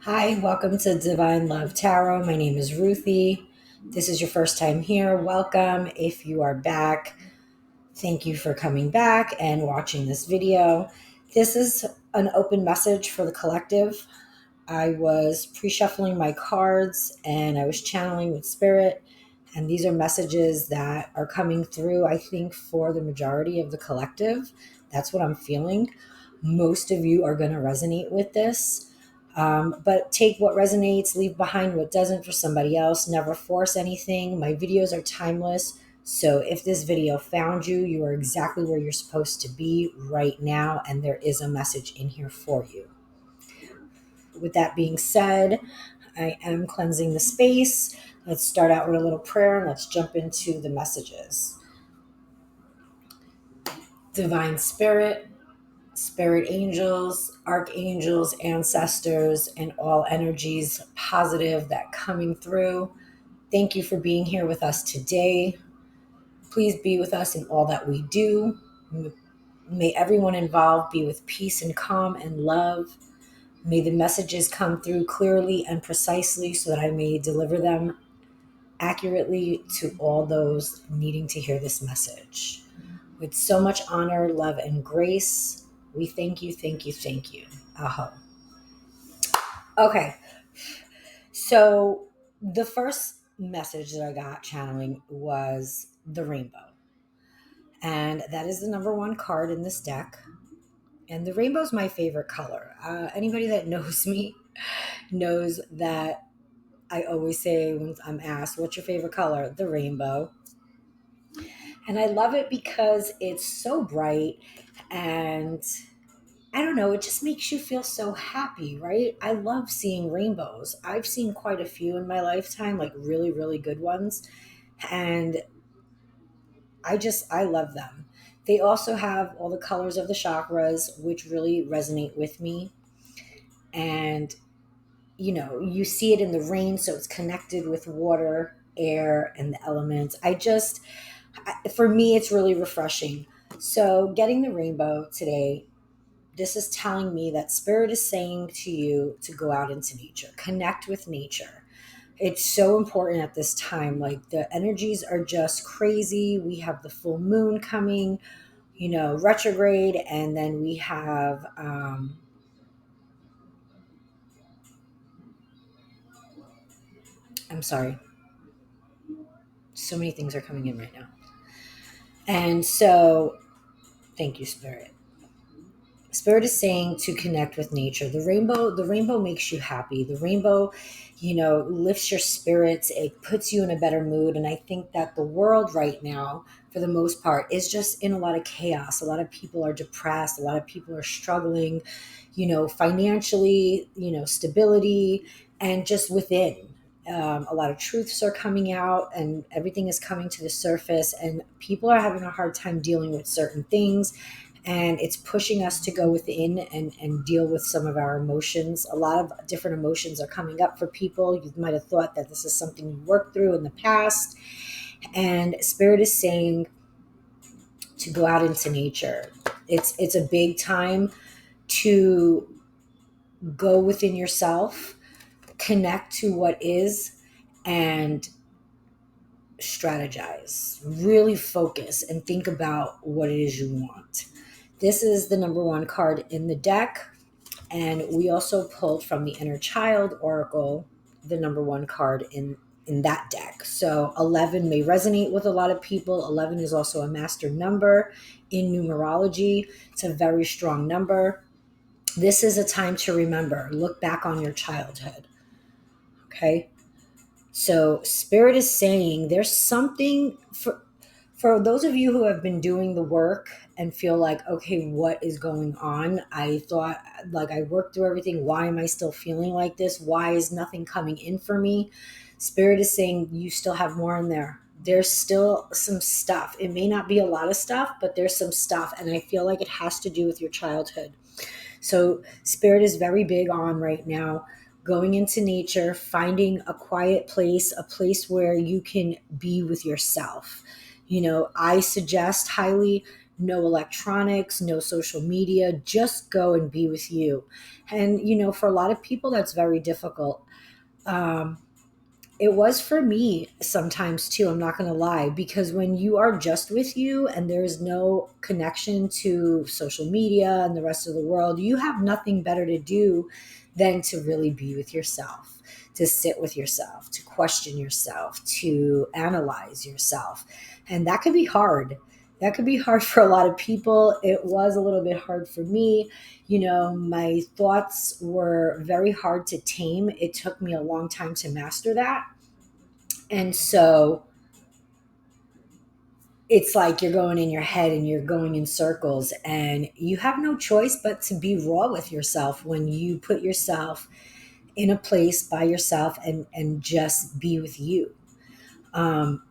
Hi, welcome to Divine Love Tarot. My name is Ruthie. This is your first time here. Welcome. If you are back, thank you for coming back and watching this video. This is an open message for the collective. I was pre-shuffling my cards and I was channeling with spirit, and these are messages that are coming through, I think, for the majority of the collective. That's what I'm feeling. Most of you are going to resonate with this. But take what resonates, leave behind what doesn't for somebody else. Never force anything. My videos are timeless. So if this video found you, you are exactly where you're supposed to be right now, and there is a message in here for you. With that being said, I am cleansing the space. Let's start out with a little prayer and let's jump into the messages. Divine Spirit, Spirit angels, archangels, ancestors, and all energies positive that coming through. Thank you for being here with us today. Please be with us in all that we do. May everyone involved be with peace and calm and love. May the messages come through clearly and precisely so that I may deliver them accurately to all those needing to hear this message. With so much honor, love, and grace, we thank you, thank you, thank you. Aho. Okay, so the first message that I got channeling was the rainbow. And that is the number one card in this deck. And the rainbow is my favorite color. Anybody that knows me knows that I always say when I'm asked, what's your favorite color? The rainbow. And I love it because it's so bright and I don't know, it just makes you feel so happy, right? I love seeing rainbows. I've seen quite a few in my lifetime, like really, really good ones. And I love them. They also have all the colors of the chakras, which really resonate with me. And, you see it in the rain, so it's connected with water, air, and the elements. For me, it's really refreshing. So, getting the rainbow today, this is telling me that spirit is saying to you to go out into nature, connect with nature. It's so important at this time. Like the energies are just crazy. We have the full moon coming, retrograde, and then we have, I'm sorry, so many things are coming in right now. And so, thank you, spirit. Spirit is saying to connect with nature. The rainbow makes you happy. The rainbow, lifts your spirits. It puts you in a better mood. And I think that the world right now, for the most part, is just in a lot of chaos. A lot of people are depressed. A lot of people are struggling, financially, stability, and just within. A lot of truths are coming out and everything is coming to the surface, and people are having a hard time dealing with certain things, and it's pushing us to go within and deal with some of our emotions. A lot of different emotions are coming up for people. You might have thought that this is something you worked through in the past, and spirit is saying to go out into nature. It's a big time to go within yourself, connect to what is, and strategize. Really focus and think about what it is you want. This is the number one card in the deck. And we also pulled from the Inner Child Oracle, the number one card in that deck. So 11 may resonate with a lot of people. 11 is also a master number in numerology. It's a very strong number. This is a time to remember. Look back on your childhood. Okay? So spirit is saying there's something for those of you who have been doing the work and feel like, okay, what is going on? I thought, like, I worked through everything. Why am I still feeling like this? Why is nothing coming in for me? Spirit is saying you still have more in there. There's still some stuff. It may not be a lot of stuff, but there's some stuff. And I feel like it has to do with your childhood. So spirit is very big on right now going into nature, finding a quiet place, a place where you can be with yourself. I suggest highly no electronics, no social media, just go and be with you. And, for a lot of people, that's very difficult. Um, it was for me sometimes too, I'm not going to lie, because when you are just with you and there is no connection to social media and the rest of the world, you have nothing better to do than to really be with yourself, to sit with yourself, to question yourself, to analyze yourself. And that could be hard. That could be hard for a lot of people. It was a little bit hard for me. My thoughts were very hard to tame. It took me a long time to master that. And so it's like you're going in your head and you're going in circles, and you have no choice but to be raw with yourself when you put yourself in a place by yourself and just be with you. Um,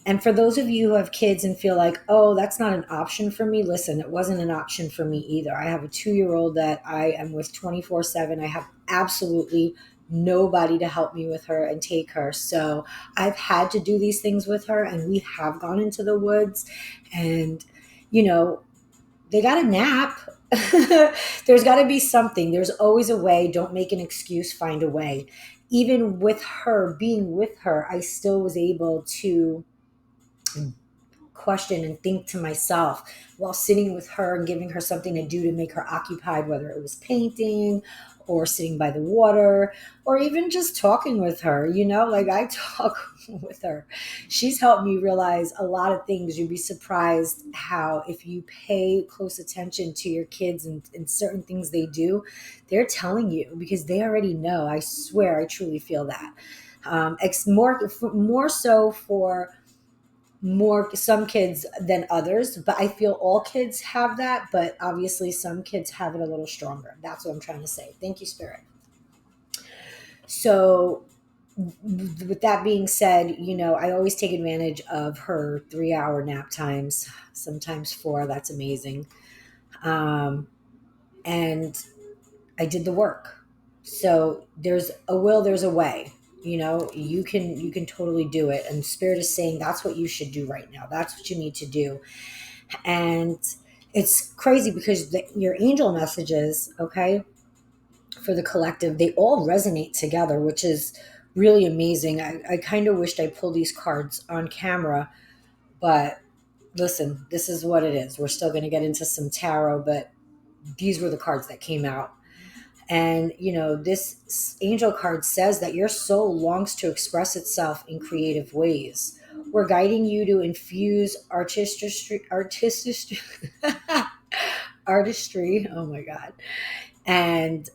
and for those of you who have kids and feel like, oh, that's not an option for me, listen, it wasn't an option for me either. I have a 2-year old that I am with 24/7. I have absolutely nobody to help me with her and take her. So I've had to do these things with her, and we have gone into the woods, and, you know, they got a nap. There's got to be something. There's always a way. Don't make an excuse, find a way. Even with her, being with her, I still was able to question and think to myself while sitting with her and giving her something to do to make her occupied, whether it was painting or sitting by the water or even just talking with her. Like I talk with her. She's helped me realize a lot of things. You'd be surprised how, if you pay close attention to your kids and certain things they do, they're telling you because they already know. I swear, I truly feel that. More so for more some kids than others, but I feel all kids have that, but obviously some kids have it a little stronger. That's what I'm trying to say. Thank you, Spirit. So with that being said, I always take advantage of her 3-hour nap times, sometimes 4. That's amazing. And I did the work. So there's a will, there's a way. You can totally do it. And Spirit is saying that's what you should do right now. That's what you need to do. And it's crazy because your angel messages, okay, for the collective, they all resonate together, which is really amazing. I kind of wished I pulled these cards on camera, but listen, this is what it is. We're still going to get into some tarot, but these were the cards that came out. And, this angel card says that your soul longs to express itself in creative ways. We're guiding you to infuse artistry, oh my God, and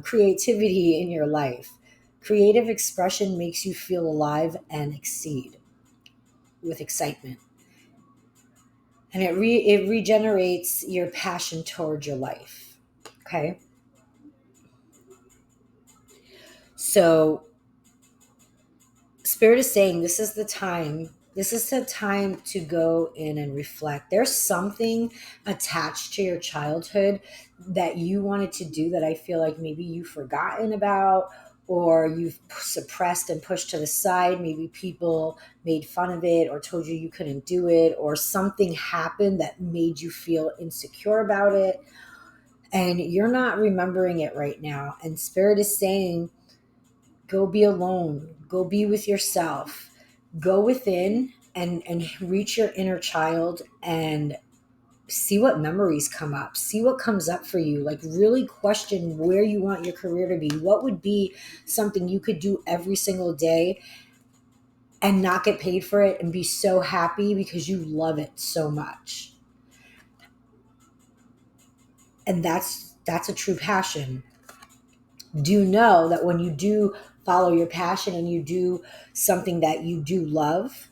creativity in your life. Creative expression makes you feel alive and exceed with excitement. And it regenerates your passion toward your life. Okay. So Spirit is saying this is the time to go in and reflect. There's something attached to your childhood that you wanted to do that I feel like maybe you've forgotten about, or you've suppressed and pushed to the side. Maybe people made fun of it or told you you couldn't do it, or something happened that made you feel insecure about it, and you're not remembering it right now. And Spirit is saying, go be alone, go be with yourself, go within and reach your inner child and see what memories come up, see what comes up for you. Like, really question where you want your career to be. What would be something you could do every single day and not get paid for it and be so happy because you love it so much? And that's a true passion. Do know that when you do follow your passion and you do something that you do love,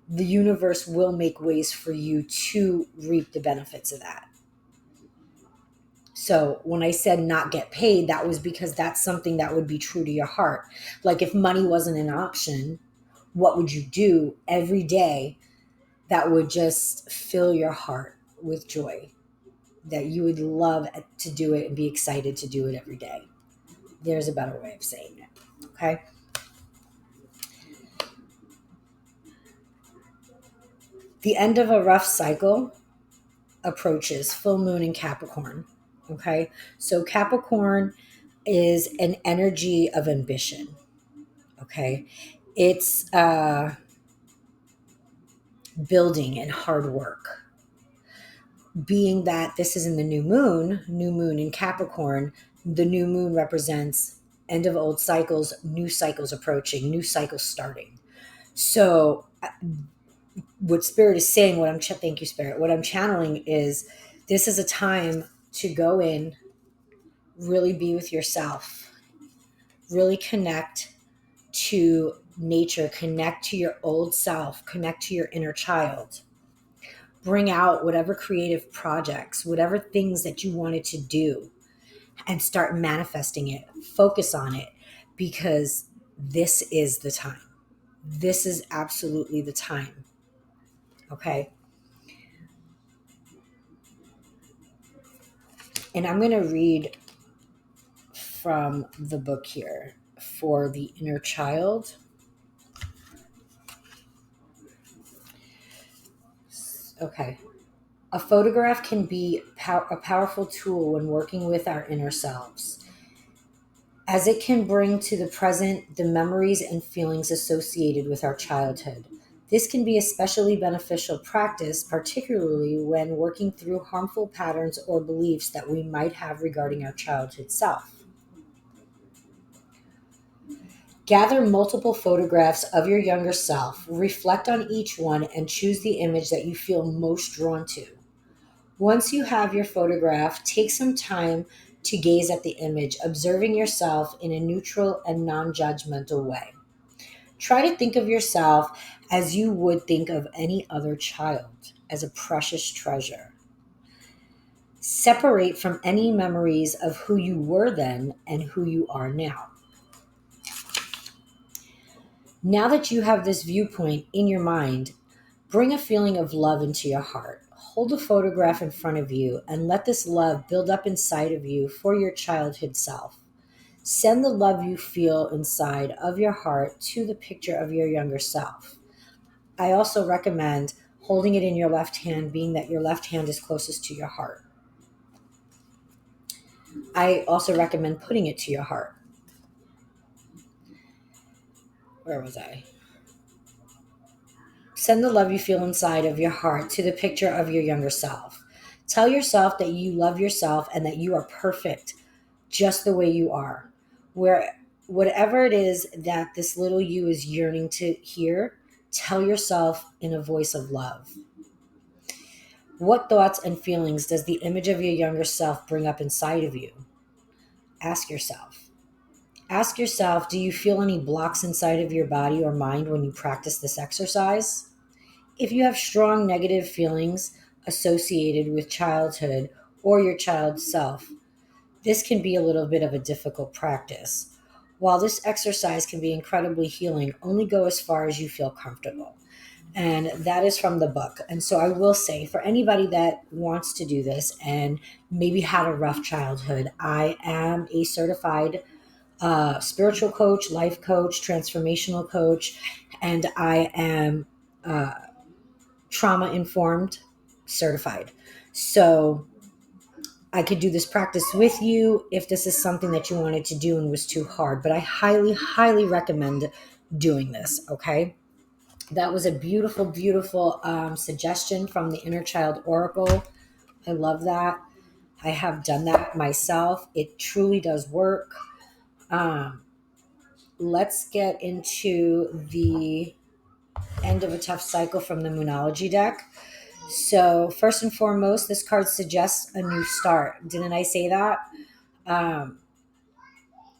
the universe will make ways for you to reap the benefits of that. So when I said not get paid, that was because that's something that would be true to your heart. Like, if money wasn't an option, what would you do every day that would just fill your heart with joy, that you would love to do it and be excited to do it every day? There's a better way of saying it. Okay. The end of a rough cycle approaches, full moon in Capricorn. Okay. So Capricorn is an energy of ambition. Okay. It's building and hard work. Being that this is in the new moon in Capricorn, the new moon represents end of old cycles, new cycles approaching, new cycles starting. So, what Spirit is saying, thank you, Spirit. What I'm channeling is this is a time to go in, really be with yourself, really connect to nature, connect to your old self, connect to your inner child. Bring out whatever creative projects, whatever things that you wanted to do, and start manifesting it. Focus on it, because this is the time. This is absolutely the time. Okay. And I'm going to read from the book here for the inner child. Okay. A photograph can be a powerful tool when working with our inner selves, as it can bring to the present the memories and feelings associated with our childhood. This can be especially beneficial practice, particularly when working through harmful patterns or beliefs that we might have regarding our childhood self. Gather multiple photographs of your younger self, reflect on each one, and choose the image that you feel most drawn to. Once you have your photograph, take some time to gaze at the image, observing yourself in a neutral and non judgmental way. Try to think of yourself as you would think of any other child, as a precious treasure. Separate from any memories of who you were then and who you are now. Now that you have this viewpoint in your mind, bring a feeling of love into your heart. Hold a photograph in front of you and let this love build up inside of you for your childhood self. Send the love you feel inside of your heart to the picture of your younger self. I also recommend holding it in your left hand, being that your left hand is closest to your heart. I also recommend putting it to your heart. Where was I? Send the love you feel inside of your heart to the picture of your younger self. Tell yourself that you love yourself and that you are perfect just the way you are. Where whatever it is that this little you is yearning to hear, tell yourself in a voice of love. What thoughts and feelings does the image of your younger self bring up inside of you? Ask yourself. Ask yourself, do you feel any blocks inside of your body or mind when you practice this exercise? If you have strong negative feelings associated with childhood or your child self, this can be a little bit of a difficult practice. While this exercise can be incredibly healing, only go as far as you feel comfortable. And that is from the book. And so I will say, for anybody that wants to do this and maybe had a rough childhood, I am a certified spiritual coach, life coach, transformational coach, and I am trauma informed certified. So I could do this practice with you if this is something that you wanted to do and was too hard. But I highly, highly recommend doing this. Okay. That was a beautiful, beautiful suggestion from the Inner Child Oracle. I love that. I have done that myself. It truly does work. Um, let's get into the end of a tough cycle from the Moonology deck. So, first and foremost, this card suggests a new start. Didn't I say that? Um,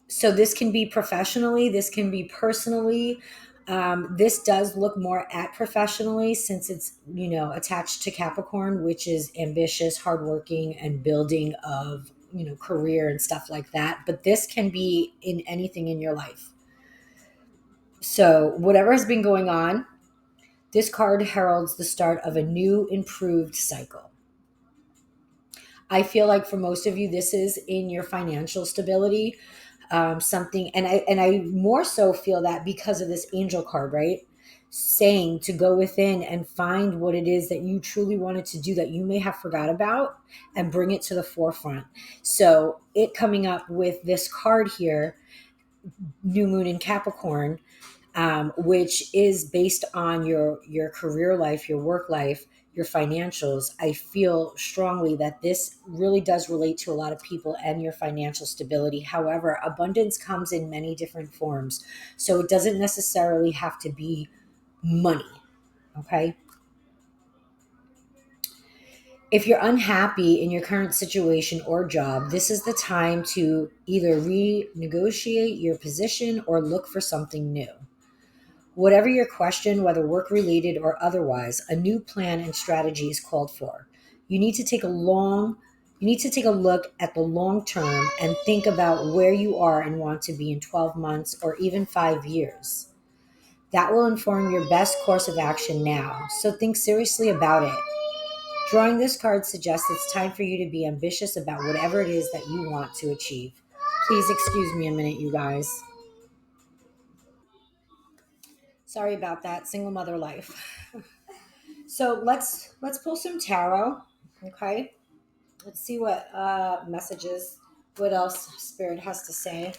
so, this can be professionally, this can be personally. This does look more at professionally since it's, attached to Capricorn, which is ambitious, hardworking, and building of, career and stuff like that. But this can be in anything in your life. So, whatever has been going on, this card heralds the start of a new, improved cycle. I feel like for most of you, this is in your financial stability, something, and I more so feel that because of this angel card, right? saying to go within and find what it is that you truly wanted to do that you may have forgot about and bring it to the forefront. So it coming up with this card here, new moon in Capricorn, which is based on your career life, your work life, your financials. I feel strongly that this really does relate to a lot of people and your financial stability. However, abundance comes in many different forms, so it doesn't necessarily have to be money. Okay. If you're unhappy in your current situation or job, this is the time to either renegotiate your position or look for something new. Whatever your question, whether work related or otherwise, a new plan and strategy is called for. You need to take a long you need to take a look at the long term and think about where you are and want to be in 12 months or even 5 years. That will inform your best course of action now. So think seriously about it. Drawing this card suggests it's time for you to be ambitious about whatever it is that you want to achieve. Please excuse me a minute, you guys. Sorry about that. Single mother life. So let's pull some tarot. Okay. Let's see what messages, what else Spirit has to say.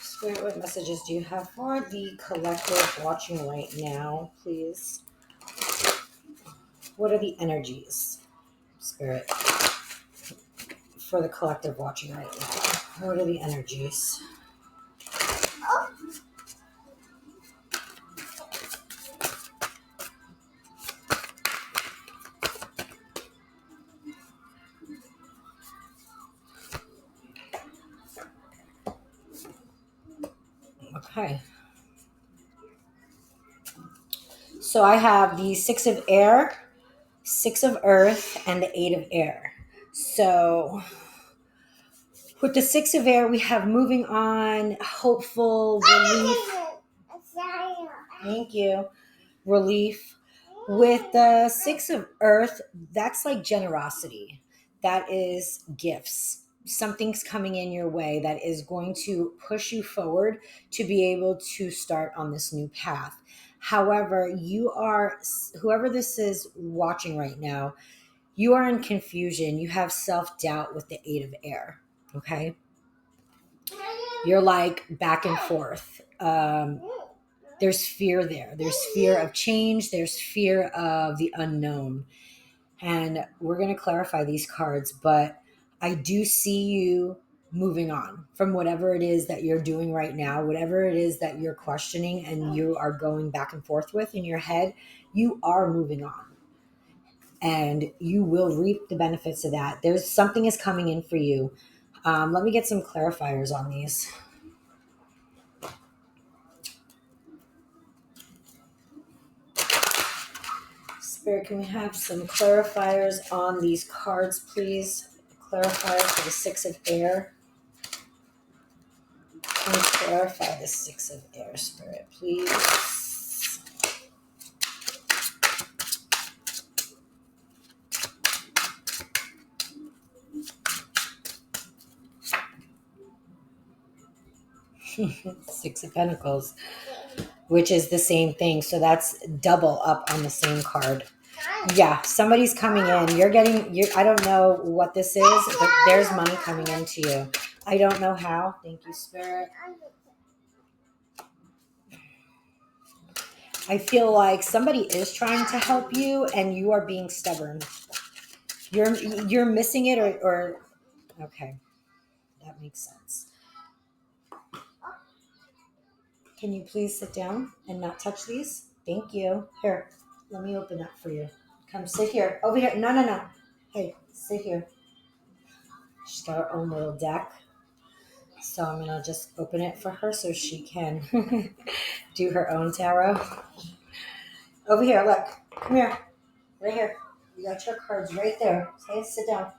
Spirit, what messages do you have for the collective watching right now, please? What are the energies, Spirit, for the collective watching right now? What are the energies? Okay. So I have the Six of Air, Six of Earth, and the Eight of Air. So with the Six of Air, we have moving on, hopeful, relief. Thank you. Relief. With the Six of Earth, that's like generosity. That is gifts. Something's coming in your way that is going to push you forward to be able to start on this new path. However, whoever this is watching right now, you are in confusion. You have self doubt with the Eight of Air. Okay. You're like back and forth. There's fear there. There's fear of change. There's fear of the unknown. And we're going to clarify these cards, but I do see you moving on from whatever it is that you're doing right now, whatever it is that you're questioning and you are going back and forth with in your head. You are moving on and you will reap the benefits of that. There's something is coming in for you. Let me get some clarifiers on these. Spirit, can we have some clarifiers on these cards, please? Clarifier for the Six of Air. Can you clarify the Six of Air, Spirit, please? Six of Pentacles, which is the same thing. So that's double up on the same card. Yeah, somebody's coming in. I don't know what this is, but there's money coming into you. I don't know how. Thank you, Spirit. I feel like somebody is trying to help you and you are being stubborn. You're missing it or okay. That makes sense. Can you please sit down and not touch these? Thank you. Here, let me open that for you. Come sit here. Over here. No, no, no. Hey, sit here. She's got her own little deck. So I'm going to just open it for her so she can do her own tarot. Over here, look. Come here. Right here. You got your cards right there. Okay, sit down.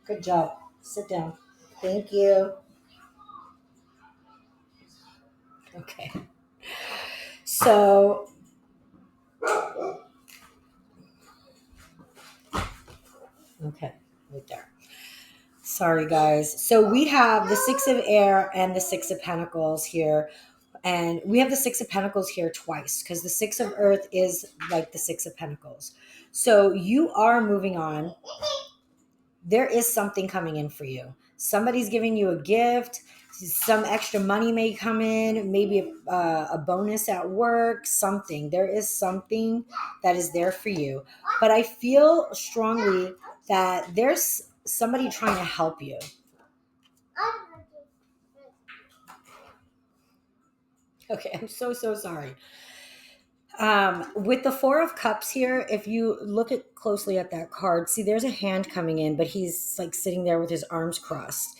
Good job. Sit down. Thank you. Okay. So, okay. right there. Sorry, guys. So we have the Six of Air and the Six of Pentacles here. And we have the Six of Pentacles here twice because the Six of Earth is like the Six of Pentacles. So you are moving on. There is something coming in for you. Somebody's giving you a gift. Some extra money may come in, maybe a bonus at work, something. There is something that is there for you. But I feel strongly that there's somebody trying to help you. Okay, I'm so sorry. With the Four of Cups here, if you look at closely at that card, see there's a hand coming in, but he's like sitting there with his arms crossed.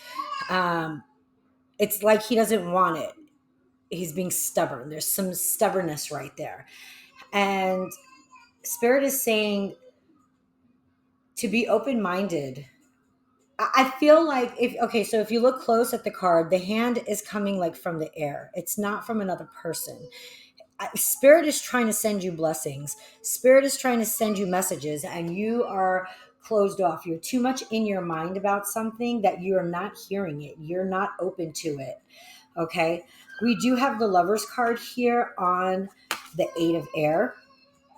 It's like he doesn't want it. He's being stubborn. There's some stubbornness right there. And Spirit is saying to be open-minded. I feel like if you look close at the card, the hand is coming like from the air. It's not from another person. Spirit is trying to send you blessings. Spirit is trying to send you messages, and you are closed off. You're too much in your mind about something that you are not hearing it. You're not open to it. Okay. We do have the Lover's card here on the Eight of Air.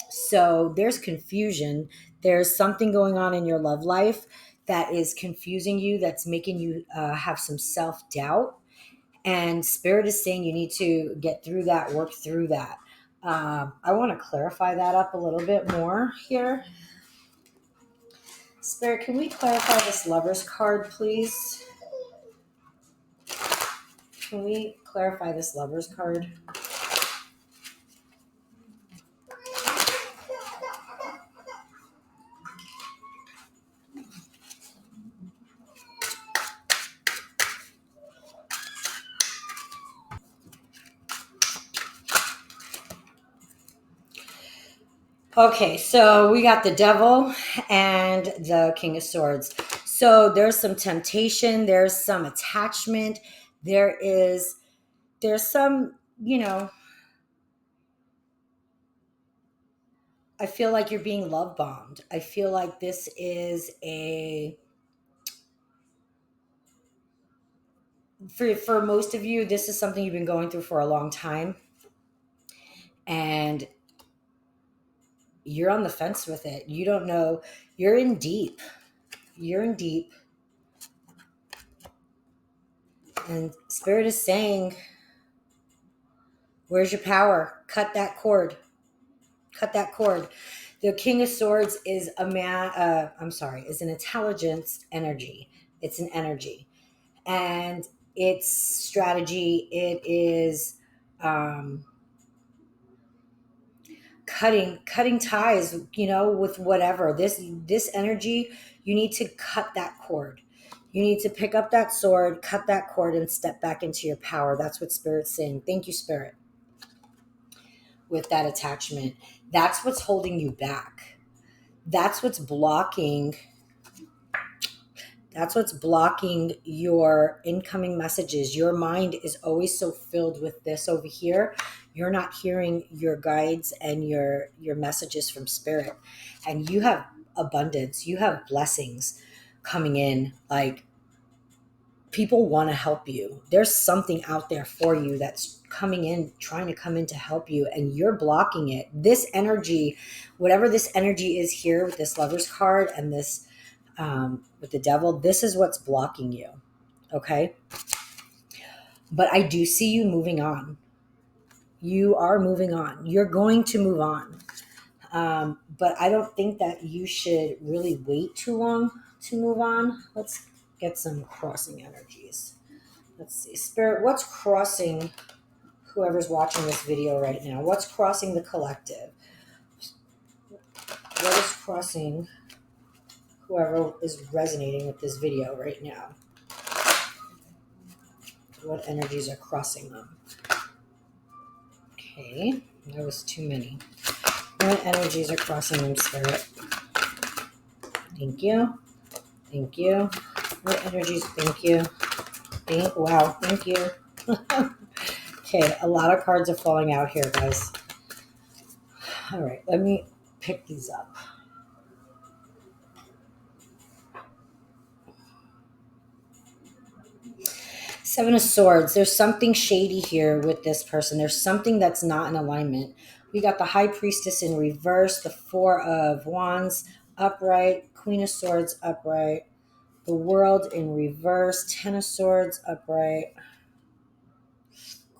So there's confusion. There's something going on in your love life that is confusing you, that's making you have some self-doubt. And Spirit is saying you need to get through that, work through that. I want to clarify that up a little bit more here. Spirit, can we clarify this Lover's card, please? Can we clarify this Lover's card? Okay, so we got the Devil and the King of Swords. So there's some temptation, there's some attachment, there's some, I feel like you're being love bombed. I feel like this is for most of you, this is something you've been going through for a long time. And you're on the fence with it. You don't know. You're in deep. And Spirit is saying, where's your power? Cut that cord. The King of Swords is is an intelligence energy. It's an energy. And it's strategy. It is cutting ties, with whatever. This energy, you need to cut that cord. You need to pick up that sword, cut that cord, and step back into your power. That's what Spirit's saying. Thank you, Spirit. With that attachment, that's what's holding you back. That's what's blocking your incoming messages. Your mind is always so filled with this over here. You're not hearing your guides and your messages from Spirit. And you have abundance. You have blessings coming in. Like, people want to help you. There's something out there for you that's coming in, trying to come in to help you, and you're blocking it. This energy, whatever this energy is here with this Lover's card and this with the Devil, this is what's blocking you. Okay. But I do see you moving on. You are moving on. You're going to move on. But I don't think that you should really wait too long to move on. Let's get some crossing energies. Let's see. Spirit, what's crossing whoever's watching this video right now? What's crossing the collective? What is crossing whoever is resonating with this video right now? What energies are crossing them? Okay, that was too many. What energies are crossing them, Spirit? Thank you. Thank you. What energies? Thank you. Wow, thank you. Okay, a lot of cards are falling out here, guys. All right, let me pick these up. Seven of Swords. There's something shady here with this person. There's something that's not in alignment. We got the High Priestess in reverse, the Four of Wands upright, Queen of Swords upright, the World in reverse, Ten of Swords upright,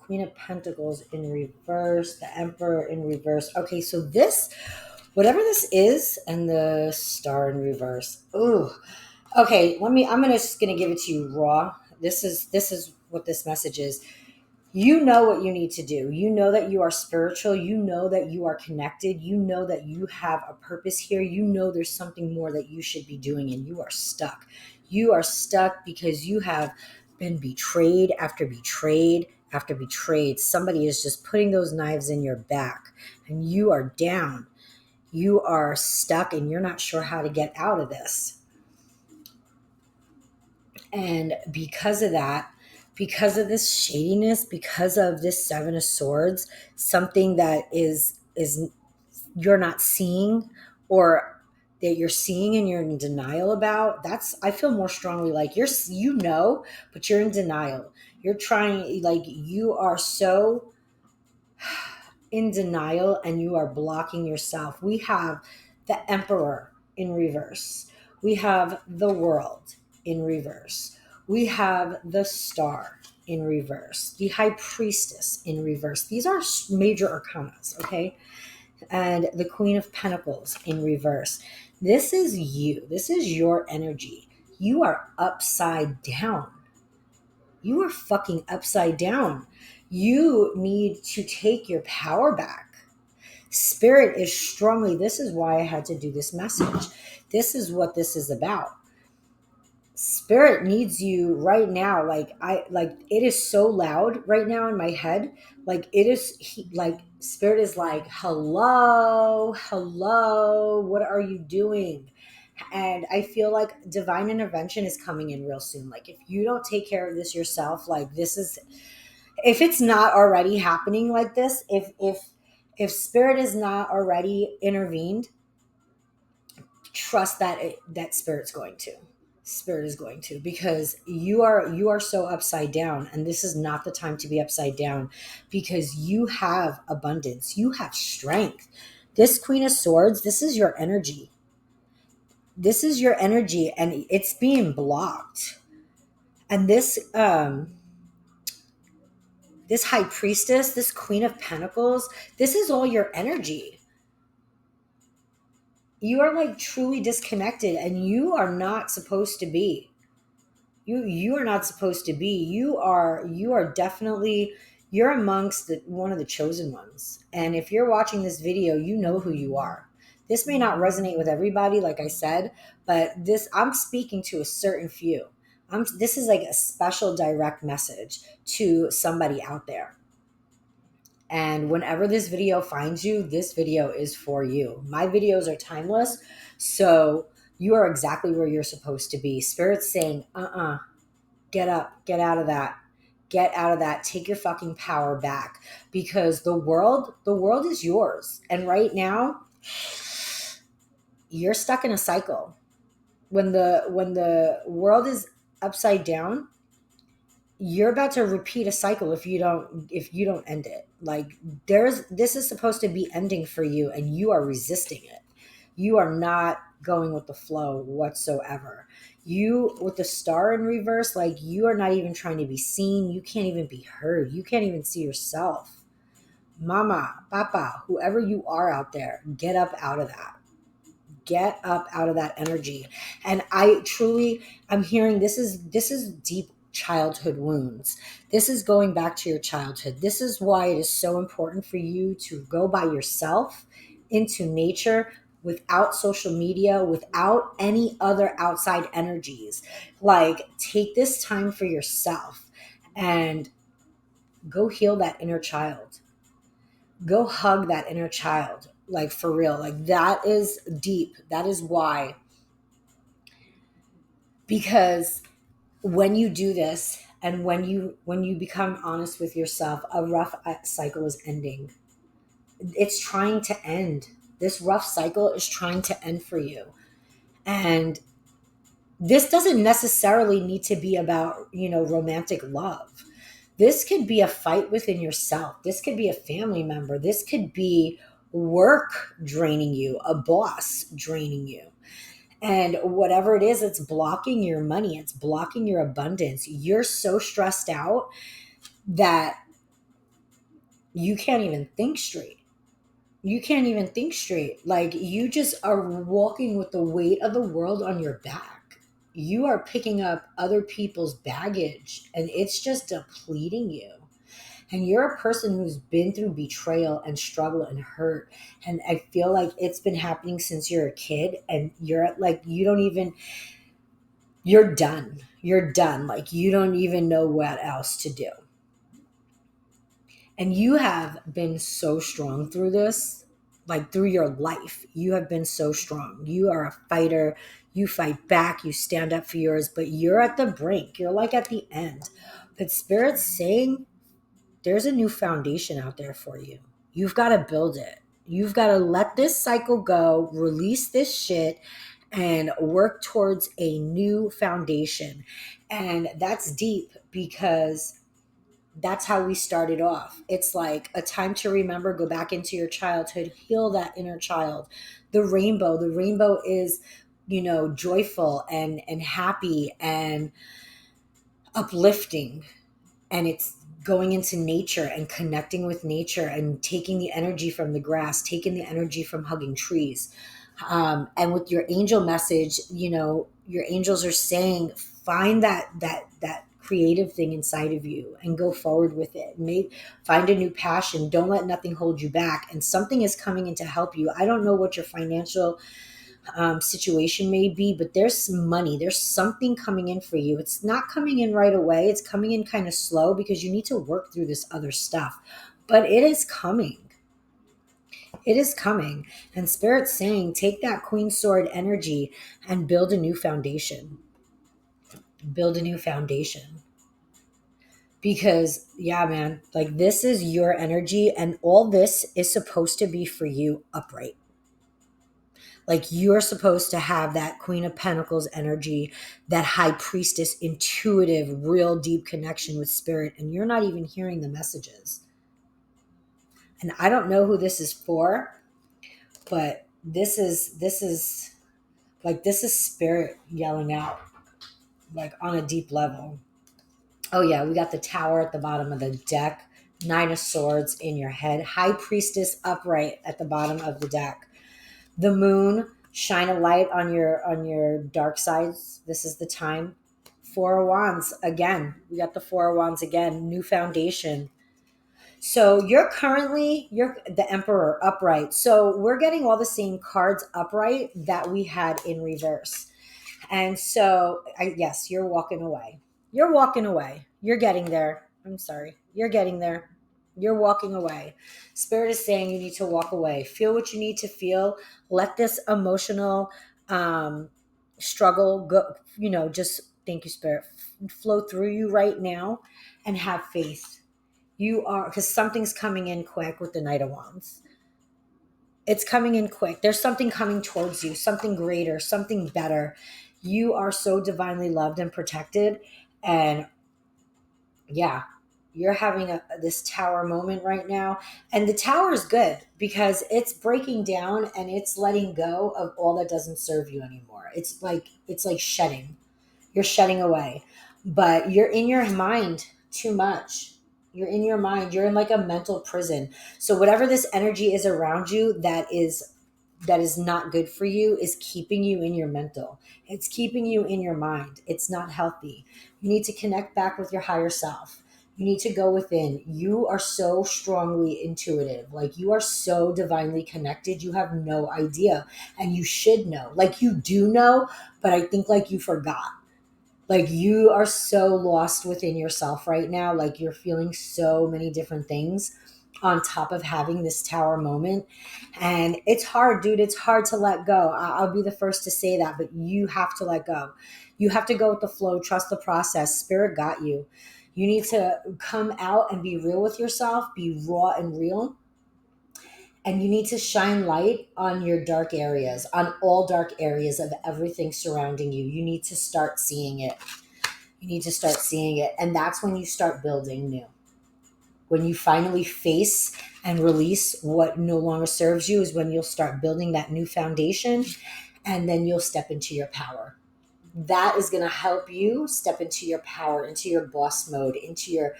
Queen of Pentacles in reverse, the Emperor in reverse. Okay, so this, whatever this is, and the Star in reverse. Ooh. Okay, just gonna give it to you raw. This is what this message is. You know what you need to do. You know that you are spiritual. You know that you are connected. You know that you have a purpose here. You know there's something more that you should be doing, and you are stuck. You are stuck because you have been betrayed after betrayed after betrayed. Somebody is just putting those knives in your back, and you are down. You are stuck, and you're not sure how to get out of this. And because of that, because of this shadiness, because of this Seven of Swords, something that is you're not seeing, or that you're seeing and you're in denial about, that's, I feel more strongly like but you're in denial. You're trying, like, you are so in denial and you are blocking yourself. We have the Emperor in reverse. We have the World in reverse. We have the Star in reverse. The High Priestess in reverse. These are major arcanas, okay? And the Queen of Pentacles in reverse. This is you. This is your energy. You are upside down. You are fucking upside down. You need to take your power back. Spirit is strongly, this is why I had to do this message. This is what this is about. Spirit needs you right now. Like it is so loud right now in my head. Like it is like Spirit is like, hello, what are you doing? And I feel like divine intervention is coming in real soon. Like if you don't take care of this yourself, like this is, if it's not already happening like this, if Spirit is not already intervened, trust that that Spirit is going to, because you are so upside down, and this is not the time to be upside down, because you have abundance, you have strength. This Queen of Swords, this is your energy. This is your energy, and it's being blocked. And this High Priestess, this Queen of Pentacles, this is all your energy. You are like truly disconnected, and you are not supposed to be. You are not supposed to be. You are definitely, you're amongst one of the chosen ones. And if you're watching this video, you know who you are. This may not resonate with everybody, like I said, but this, I'm speaking to a certain few. This is like a special direct message to somebody out there. And whenever this video finds you, this video is for you. My videos are timeless. So you are exactly where you're supposed to be. Spirit's saying, get up, get out of that. Get out of that. Take your fucking power back, because the world is yours. And right now, you're stuck in a cycle. When the world is upside down, you're about to repeat a cycle if you don't end it. Like this is supposed to be ending for you, and you are resisting it. You are not going with the flow whatsoever. You, with the Star in reverse, like you are not even trying to be seen. You can't even be heard. You can't even see yourself. Mama, papa, whoever you are out there, get up out of that. Get up out of that energy. And I'm hearing this is deep childhood wounds. This is going back to your childhood. This is why it is so important for you to go by yourself into nature, without social media, without any other outside energies. Like, take this time for yourself and go heal that inner child. Go hug that inner child. Like, for real. Like, that is deep. That is why. Because when you do this, and when you become honest with yourself, a rough cycle is ending. It's trying to end. This rough cycle is trying to end for you. And This doesn't necessarily need to be about, romantic love. This could be a fight within yourself. This could be a family member. This could be work draining you, a boss draining you. And whatever it is, it's blocking your money, it's blocking your abundance. You're so stressed out that you can't even think straight. You can't even think straight. Like, you just are walking with the weight of the world on your back. You are picking up other people's baggage and it's just depleting you. And you're a person who's been through betrayal and struggle and hurt. And I feel like it's been happening since you're a kid, and you're like, you don't even, you're done. You're done. Like, you don't even know what else to do. And you have been so strong through this, like through your life. You have been so strong. You are a fighter. You fight back. You stand up for yours, but you're at the brink. You're like at the end. But Spirit's saying there's a new foundation out there for you. You've got to build it. You've got to let this cycle go, release this shit, and work towards a new foundation. And that's deep because that's how we started off. It's like a time to remember, go back into your childhood, heal that inner child. The rainbow is, joyful and happy and uplifting, and it's going into nature and connecting with nature and taking the energy from the grass, taking the energy from hugging trees. And with your angel message, your angels are saying, find that creative thing inside of you and go forward with it. Find a new passion. Don't let nothing hold you back. And something is coming in to help you. I don't know what your financial situation may be, but there's some money, there's something coming in for you. It's not coming in right away, it's coming in kind of slow because you need to work through this other stuff, but it is coming. It is coming. And Spirit's saying, take that Queen Sword energy and build a new foundation. Build a new foundation. Because, yeah, man, like, this is your energy, and all this is supposed to be for you upright. Like, you're supposed to have that Queen of Pentacles energy, that High Priestess, intuitive, real deep connection with Spirit, and you're not even hearing the messages. And I don't know who this is for, but this is Spirit yelling out, like, on a deep level. Oh yeah, we got the Tower at the bottom of the deck, Nine of Swords in your head, High Priestess upright at the bottom of the deck. The Moon, shine a light on your dark sides. This is the time. Four of Wands again. We got the Four of Wands again. New foundation. So you're the Emperor upright. So we're getting all the same cards upright that we had in reverse. And so, yes, you're walking away. You're walking away. You're getting there. I'm sorry. You're getting there. You're walking away. Spirit is saying you need to walk away. Feel what you need to feel. Let this emotional struggle go, just, thank you, Spirit, flow through you right now, and have faith. You are, because something's coming in quick with the Knight of Wands. It's coming in quick. There's something coming towards you, something greater, something better. You are so divinely loved and protected. And yeah, you're having this tower moment right now. And the tower is good because it's breaking down and it's letting go of all that doesn't serve you anymore. It's like shedding. You're shedding away. But you're in your mind too much. You're in your mind. You're in like a mental prison. So whatever this energy is around you that is not good for you is keeping you in your mental. It's keeping you in your mind. It's not healthy. You need to connect back with your higher self. You need to go within. You are so strongly intuitive. Like, you are so divinely connected. You have no idea. And you should know. Like, you do know, but I think like you forgot. Like, you are so lost within yourself right now. Like, you're feeling so many different things on top of having this tower moment. And it's hard, dude. It's hard to let go. I'll be the first to say that, but you have to let go. You have to go with the flow, trust the process. Spirit got you. You need to come out and be real with yourself, be raw and real, And you need to shine light on your dark areas, on all dark areas of everything surrounding you. You need to start seeing it. You need to start seeing it. And that's when you start building new. When you finally face and release what no longer serves you is when you'll start building that new foundation, and then you'll step into your power. That is going to help you step into your power, into your boss mode, into your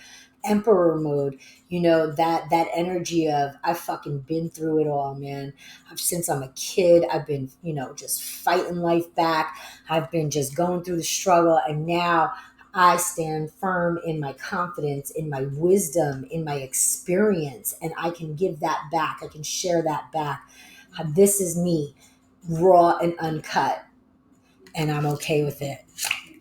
emperor mode. That energy of, I've fucking been through it all, man. Since I'm a kid, I've been, just fighting life back. I've been just going through the struggle, and now I stand firm in my confidence, in my wisdom, in my experience, and I can give that back. I can share that back. This is me, raw and uncut, and I'm okay with it.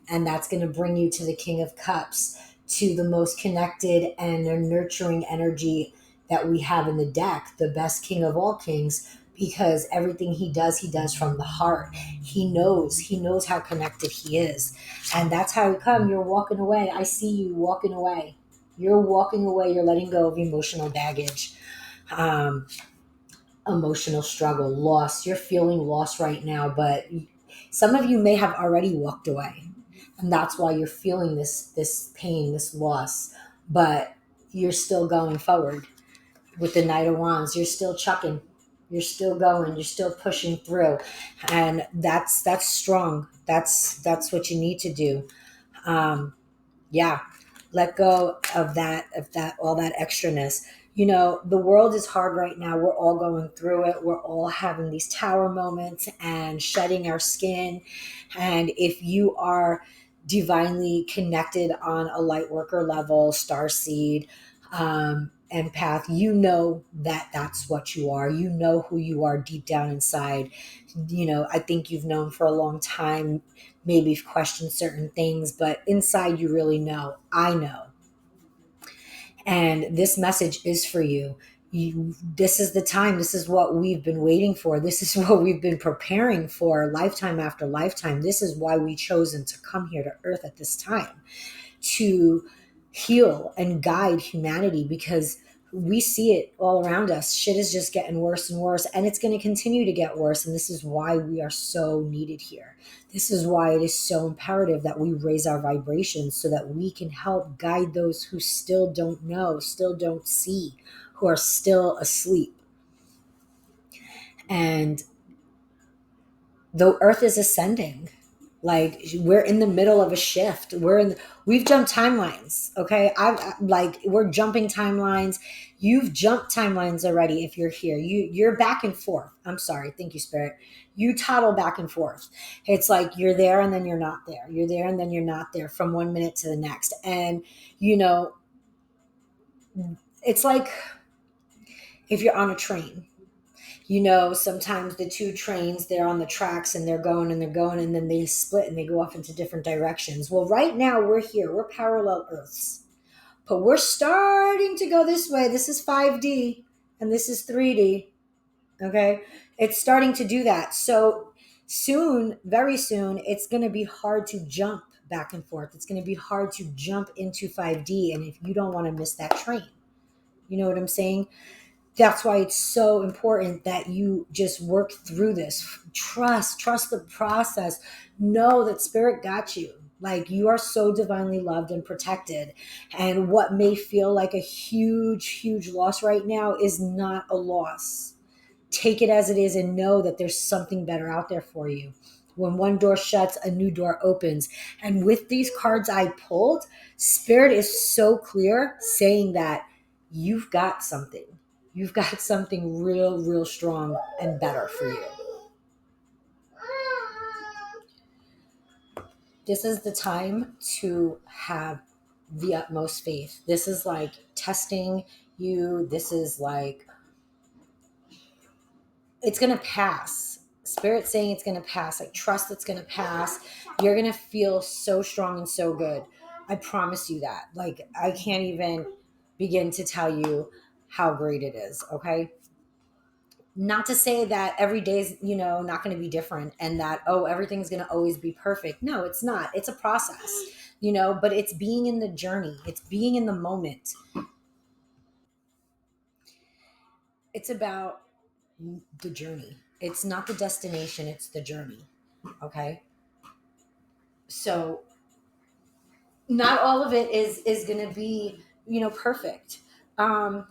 And that's going to bring you to the King of Cups, to the most connected and nurturing energy that we have in the deck, the best king of all kings, because everything he does from the heart. He knows how connected he is. And that's how you come. You're walking away. I see you walking away. You're walking away. You're letting go of emotional baggage, um, emotional struggle, loss. You're feeling lost right now, but some of you may have already walked away, and that's why you're feeling this pain, this loss. But you're still going forward with the Knight of Wands. You're still chucking. You're still going. You're still pushing through, and that's strong. That's what you need to do. Yeah, let go of that all that extraness. The world is hard right now. We're all going through it. We're all having these tower moments and shedding our skin. And if you are divinely connected on a light worker level, star seed, empath, you know that that's what you are. You know who you are deep down inside. I think you've known for a long time. Maybe you've questioned certain things, but inside you really know. I know. And this message is for you. This is the time. This is what we've been waiting for. This is what we've been preparing for lifetime after lifetime. This is why we chosen to come here to Earth at this time, to heal and guide humanity, because we see it all around us. Shit is just getting worse and worse, and it's going to continue to get worse. And this is why we are so needed here. This is why it is so imperative that we raise our vibrations so that we can help guide those who still don't know, still don't see, who are still asleep. And the Earth is ascending. Like, we're in the middle of a shift. We've jumped timelines. Okay. We're jumping timelines. You've jumped timelines already. If you're here, you're back and forth. I'm sorry. Thank you, Spirit. You toddle back and forth. It's like you're there and then you're not there. You're there and then you're not there, from 1 minute to the next. And, it's like if you're on a train. Sometimes the two trains, they're on the tracks and they're going and they're going, and then they split and they go off into different directions. Well, right now we're here. We're parallel Earths, but we're starting to go this way. This is 5D and this is 3D. Okay. It's starting to do that. So soon, very soon, it's going to be hard to jump back and forth. It's going to be hard to jump into 5D. And if you don't want to miss that train, you know what I'm saying? That's why it's so important that you just work through this. Trust the process. Know that Spirit got you. Like, you are so divinely loved and protected. And what may feel like a huge, huge loss right now is not a loss. Take it as it is and know that there's something better out there for you. When one door shuts, a new door opens. And with these cards I pulled, Spirit is so clear, saying that you've got something. You've got something real, real strong and better for you. This is the time to have the utmost faith. This is like testing you. This is like, it's going to pass. Spirit saying it's going to pass. Like, trust it's going to pass. You're going to feel so strong and so good. I promise you that. Like, I can't even begin to tell you how great it is. Okay. Not to say that every day is, not going to be different, and that, oh, everything's going to always be perfect. No, it's not. It's a process, but it's being in the journey. It's being in the moment. It's about the journey. It's not the destination, it's the journey. Okay. So not all of it is going to be, perfect. Um,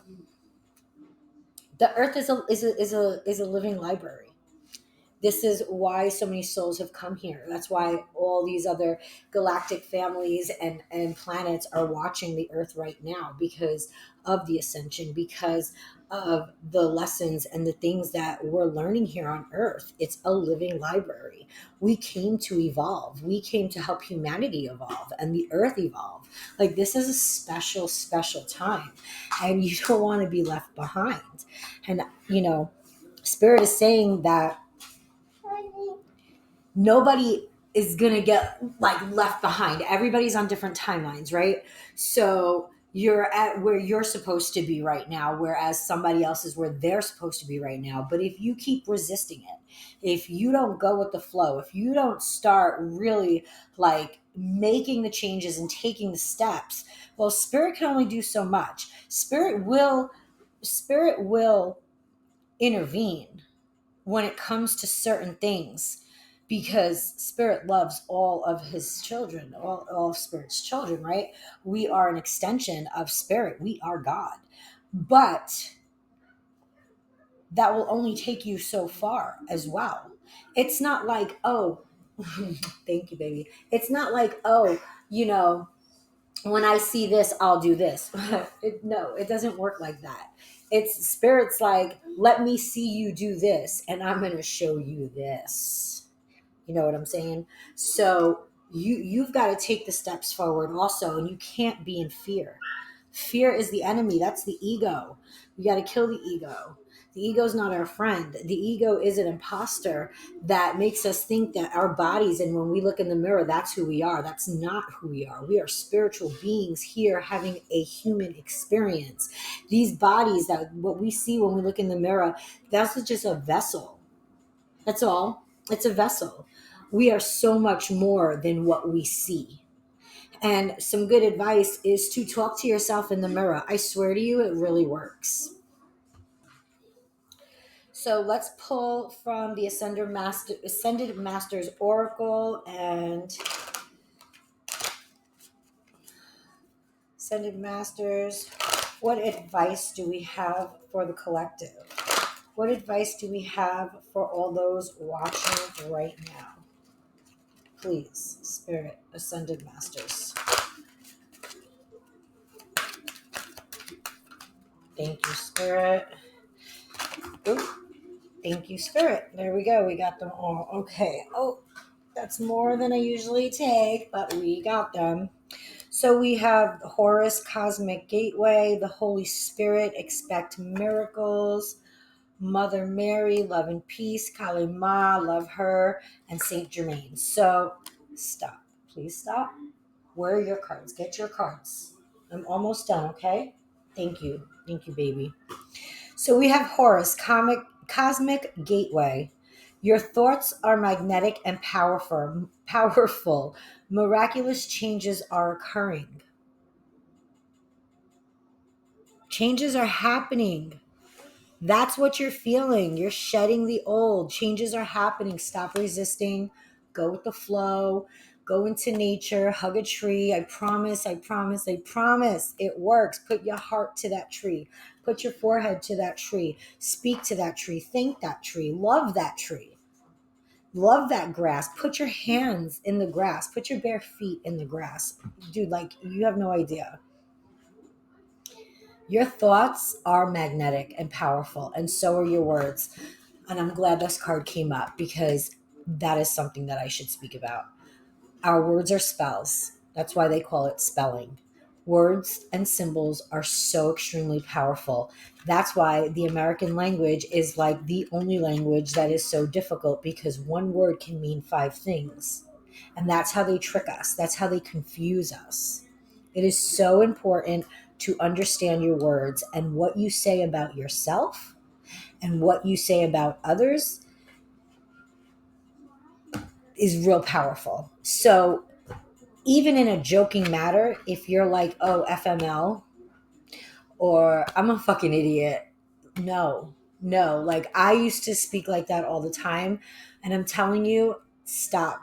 the earth is a living library. This is why so many souls have come here. That's why all these other galactic families and planets are watching the earth right now, because of the ascension, because of the lessons and the things that we're learning here on earth. It's a living library. We came to evolve. We came to help humanity evolve and the earth evolve. Like, this is a special, special time, and you don't want to be left behind. And, Spirit is saying that nobody is gonna get like left behind. Everybody's on different timelines, right? So you're at where you're supposed to be right now, whereas somebody else is where they're supposed to be right now. But if you keep resisting it, if you don't go with the flow, if you don't start really like making the changes and taking the steps, well, spirit can only do so much. Spirit will intervene when it comes to certain things, because spirit loves all of his children, all of spirit's children, right? We are an extension of spirit. We are God. But that will only take you so far as well. It's not like, oh, thank you, baby. It's not like, oh, when I see this, I'll do this. No, it doesn't work like that. It's spirits like, let me see you do this, and I'm going to show you this. You know what I'm saying? So you've got to take the steps forward also, and you can't be in fear. Fear is the enemy. That's the ego. You got to kill the ego. The ego is not our friend. The ego is an imposter that makes us think that our bodies, and when we look in the mirror, that's who we are. That's not who we are. We are spiritual beings here having a human experience. These bodies, that what we see when we look in the mirror, that's just a vessel. That's all. It's a vessel. We are so much more than what we see. And some good advice is to talk to yourself in the mirror. I swear to you, it really works. So let's pull from the Ascended Masters Oracle and Ascended Masters. What advice do we have for the collective? What advice do we have for all those watching right now? Please, Spirit, Ascended Masters. Thank you, Spirit. Oop. Thank you, Spirit. There we go. We got them all. Okay. Oh, that's more than I usually take, but we got them. So we have Horus, Cosmic Gateway, the Holy Spirit, Expect Miracles, Mother Mary, Love and Peace, Kali Ma, Love Her, and Saint Germain. So stop. Please stop. Where are your cards? Get your cards. I'm almost done, okay? Thank you. Thank you, baby. So we have Horus, Cosmic Gateway. Your thoughts are magnetic and powerful. Powerful. Miraculous changes are occurring. Changes are happening. That's what you're feeling. You're shedding the old. Changes are happening. Stop resisting. Go with the flow. Go into nature. Hug a tree. I promise, I promise, I promise. It works. Put your heart to that tree. Put your forehead to that tree. Speak to that tree. Thank that tree. Love that tree. Love that grass. Put your hands in the grass. Put your bare feet in the grass. Dude, like, you have no idea. Your thoughts are magnetic and powerful, and so are your words. And I'm glad this card came up, because that is something that I should speak about. Our words are spells. That's why they call it spelling. Words and symbols are so extremely powerful. That's why the American language is like the only language that is so difficult, because one word can mean five things. And that's how they trick us. That's how they confuse us. It is so important to understand your words, and what you say about yourself and what you say about others is real powerful. So even in a joking matter, if you're like, oh, FML, or I'm a fucking idiot. No. No, like I used to speak like that all the time. And I'm telling you, stop.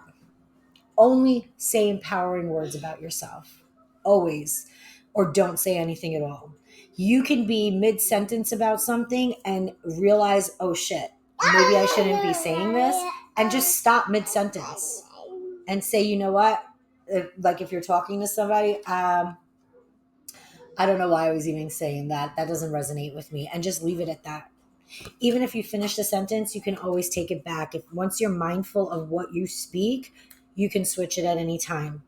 Only say empowering words about yourself. Always. Or don't say anything at all. You can be mid sentence about something and realize, oh shit, maybe I shouldn't be saying this, and just stop mid sentence and say, you know what? Like if you're talking to somebody, I don't know why I was even saying that. That doesn't resonate with me. And just leave it at that. Even if you finish the sentence, you can always take it back. If once you're mindful of what you speak, you can switch it at any time.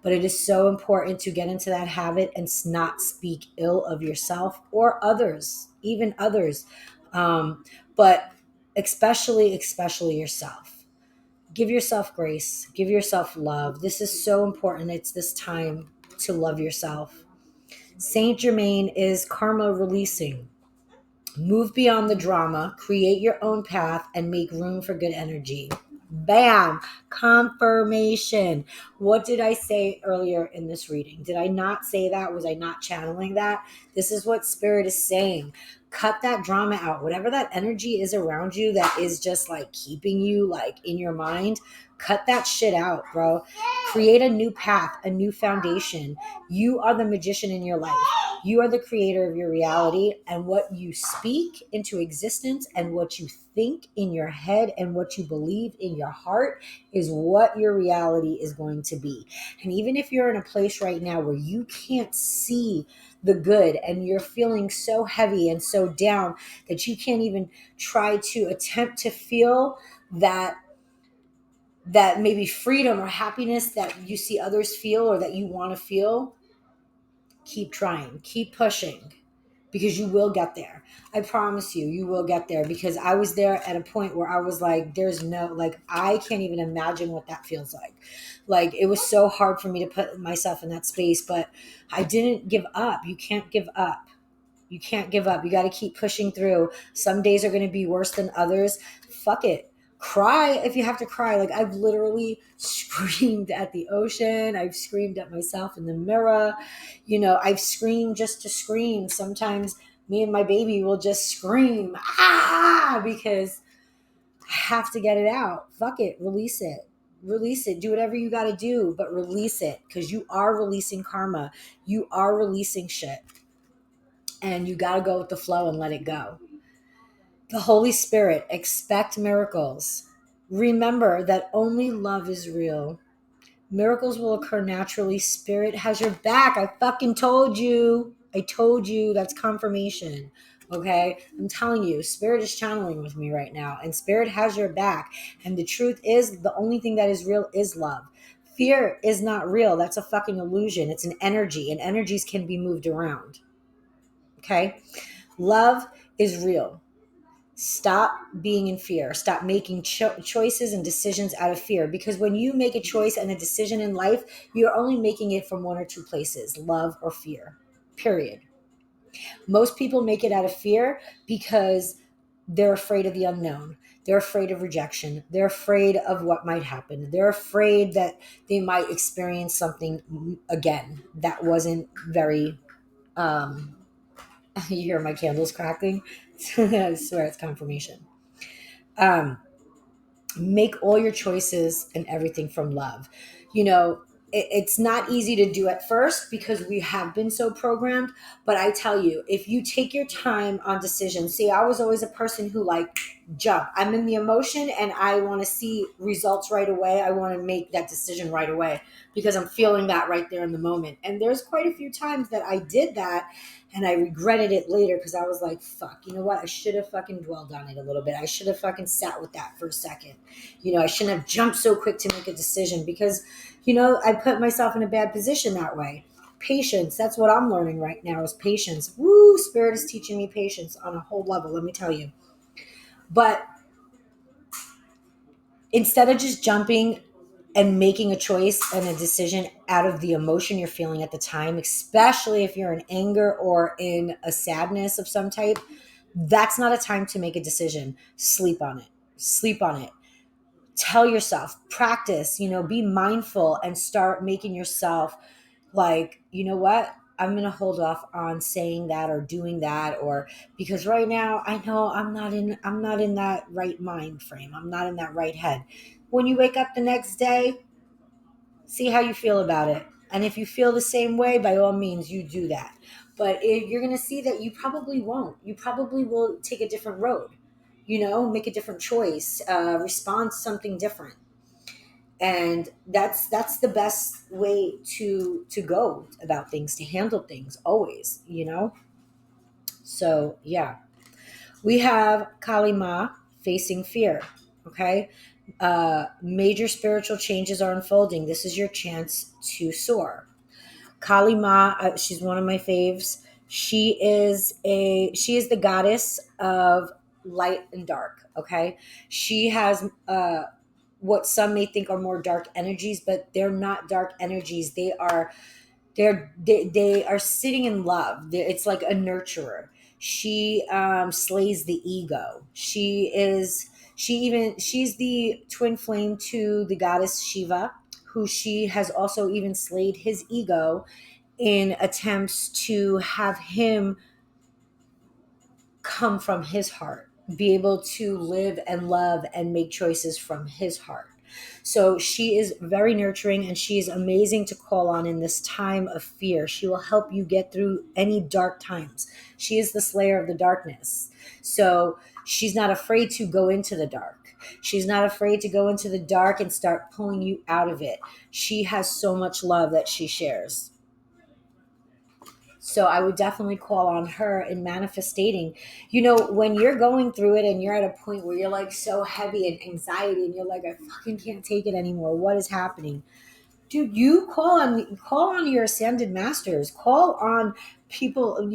But it is so important to get into that habit and not speak ill of yourself or others, even others. But especially yourself. Give yourself grace, give yourself love. This is so important. It's this time to love yourself. Saint Germain is karma releasing. Move beyond the drama, create your own path, and make room for good energy. Bam! Confirmation. What did I say earlier in this reading? Did I not say that? Was I not channeling that? This is what Spirit is saying. Cut that drama out. Whatever that energy is around you that is just like keeping you like in your mind, cut that shit out, bro. Create a new path, a new foundation. You are the magician in your life. You are the creator of your reality, and what you speak into existence and what you think in your head and what you believe in your heart is what your reality is going to be. And even if you're in a place right now where you can't see the good and you're feeling so heavy and so down that you can't even try to attempt to feel that maybe freedom or happiness that you see others feel or that you want to feel, keep trying, keep pushing, because you will get there. I promise you, you will get there, because I was there at a point where I was like, there's no, like, I can't even imagine what that feels like. Like, it was so hard for me to put myself in that space, but I didn't give up. You can't give up. You can't give up. You got to keep pushing through. Some days are going to be worse than others. Fuck it. Cry if you have to cry. Like, I've literally screamed at the ocean. I've screamed at myself in the mirror. You know, I've screamed just to scream. Sometimes me and my baby will just scream, because I have to get it out. Fuck it. Release it. Release it. Do whatever you got to do, but release it, because you are releasing karma. You are releasing shit, and you got to go with the flow and let it go. The Holy Spirit, expect miracles. Remember that only love is real. Miracles will occur naturally. Spirit has your back. I fucking told you. I told you. That's confirmation. Okay? I'm telling you, Spirit is channeling with me right now, and Spirit has your back. And the truth is, the only thing that is real is love. Fear is not real. That's a fucking illusion. It's an energy, and energies can be moved around. Okay? Love is real. Stop being in fear. Stop making choices and decisions out of fear, because when you make a choice and a decision in life, you're only making it from one or two places: love or fear, period. Most people make it out of fear because they're afraid of the unknown. They're afraid of rejection. They're afraid of what might happen. They're afraid that they might experience something again that wasn't very you hear my candles crackling. I swear it's confirmation. um make all your choices and everything from love. You know, it's not easy to do at first because we have been so programmed. But I tell you, if you take your time on decisions, see, I was always a person who like jump. I'm in the emotion and I want to see results right away. I want to make that decision right away because I'm feeling that right there in the moment. And there's quite a few times that I did that and I regretted it later because I was like, fuck, you know what? I should have fucking dwelled on it a little bit. I should have fucking sat with that for a second. You know, I shouldn't have jumped so quick to make a decision because, you know, I put myself in a bad position that way. Patience. That's what I'm learning right now is patience. Woo, Spirit is teaching me patience on a whole level, let me tell you. But instead of just jumping and making a choice and a decision out of the emotion you're feeling at the time, especially if you're in anger or in a sadness of some type, that's not a time to make a decision. Sleep on it. Sleep on it. Tell yourself, practice, you know, be mindful and start making yourself like, you know what? I'm going to hold off on saying that or doing that, or because right now I know I'm not in that right mind frame. I'm not in that right head. When you wake up the next day, see how you feel about it. And if you feel the same way, by all means, you do that. But if you're going to see that you probably won't. You probably will take a different road, make a different choice, respond to something different. And that's the best way to go about things, to handle things always. So yeah, we have Kalima facing fear. Okay, major spiritual changes are unfolding. This is your chance to soar. Kali Ma, she's one of my faves. She is the goddess of light and dark. Okay, she has what some may think are more dark energies, but they're not dark energies. They are sitting in love. It's like a nurturer. She slays the ego. She's the twin flame to the goddess Shiva, who she has also even slayed his ego in attempts to have him come from his heart, be able to live and love and make choices from his heart. So she is very nurturing, and she is amazing to call on in this time of fear. She will help you get through any dark times. She is the slayer of the darkness. So she's not afraid to go into the dark. She's not afraid to go into the dark and start pulling you out of it. She has so much love that she shares. So I would definitely call on her in manifesting. When you're going through it and you're at a point where you're like so heavy and anxiety and you're like, I fucking can't take it anymore. What is happening? Dude, you call on your ascended masters, call on people,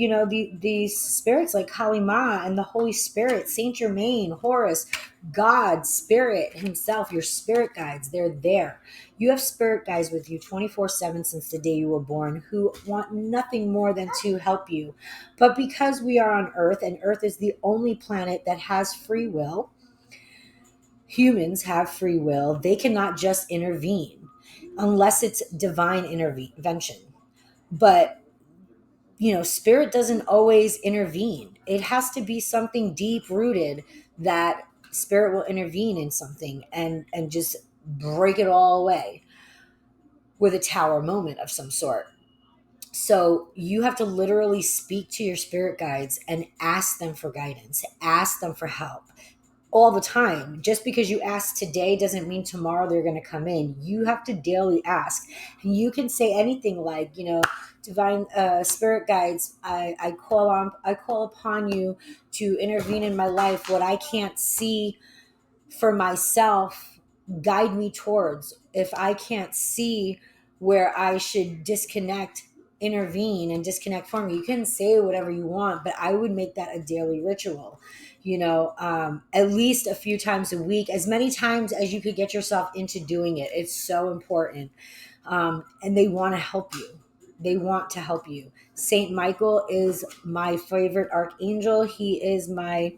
these spirits like Kali Ma and the Holy Spirit, Saint Germain, Horus, God, Spirit himself, your spirit guides. They're there. You have spirit guides with you 24/7 since the day you were born, who want nothing more than to help you. But because we are on Earth, and Earth is the only planet that has free will, humans have free will, they cannot just intervene unless it's divine intervention. But spirit doesn't always intervene. It has to be something deep rooted that spirit will intervene in something and just break it all away with a tower moment of some sort. So you have to literally speak to your spirit guides and ask them for guidance, ask them for help all the time. Just because you ask today doesn't mean tomorrow they're going to come in. You have to daily ask. And you can say anything like, divine spirit guides, I call upon you to intervene in my life. What I can't see for myself, guide me towards. If I can't see where I should disconnect, intervene and disconnect for me. You can say whatever you want, but I would make that a daily ritual. At least a few times a week, as many times as you could get yourself into doing it. It's so important. And they want to help you. They want to help you. Saint Michael is my favorite archangel. He is my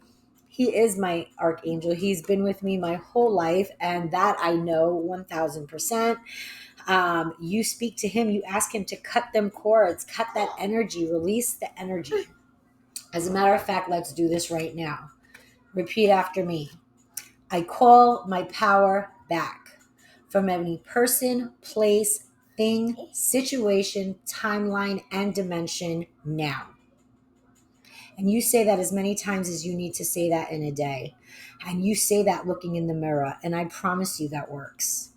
archangel. He's been with me my whole life, and that I know 1000%. You speak to him, you ask him to cut them cords, cut that energy, release the energy. As a matter of fact, let's do this right now. Repeat after me. I call my power back from any person, place, thing, situation, timeline, and dimension now. And you say that as many times as you need to say that in a day. And you say that looking in the mirror. And I promise you that works.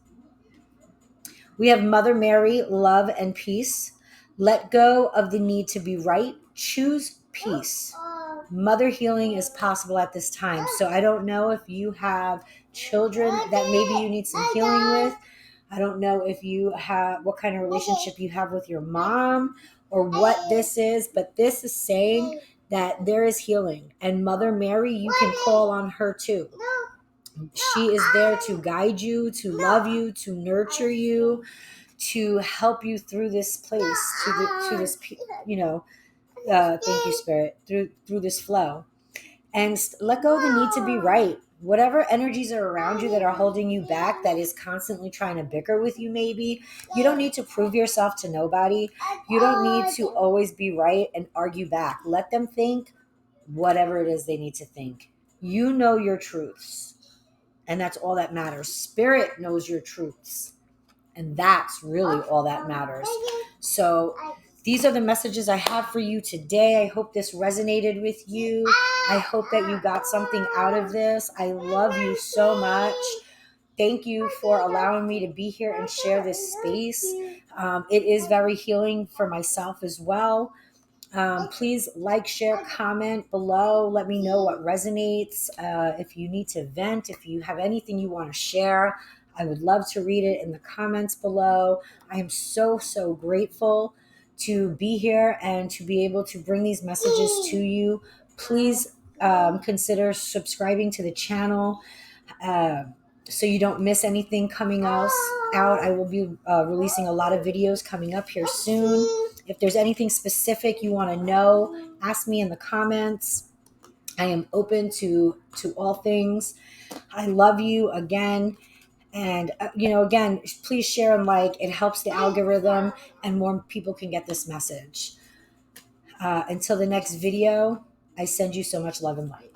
We have Mother Mary, love and peace. Let go of the need to be right. Choose peace. Mother healing is possible at this time. So I don't know if you have children that maybe you need some healing with. I don't know if you have what kind of relationship you have with your mom or what this is, but this is saying that there is healing. And Mother Mary, you can call on her too. She is there to guide you, to love you, to nurture you, to help you through this place, to this, thank you, Spirit, through this flow. And let go of the need to be right. whatever energies are around you that are holding you back, that is constantly trying to bicker with you, maybe, you don't need to prove yourself to nobody. You don't need to always be right and argue back. Let them think whatever it is they need to think. You know your truths, and that's all that matters. Spirit knows your truths, and that's really all that matters. So these are the messages I have for you today. I hope this resonated with you. I hope that you got something out of this. I love you so much. Thank you for allowing me to be here and share this space. It is very healing for myself as well. Please like, share, comment below. Let me know what resonates. If you need to vent, if you have anything you want to share, I would love to read it in the comments below. I am so, so grateful to be here and to be able to bring these messages to you. Please consider subscribing to the channel so you don't miss anything coming else out. I will be releasing a lot of videos coming up here soon. If there's anything specific you want to know, ask me in the comments. I am open to all things. I love you again. And, again, please share and like. It helps the algorithm and more people can get this message. Until the next video, I send you so much love and light.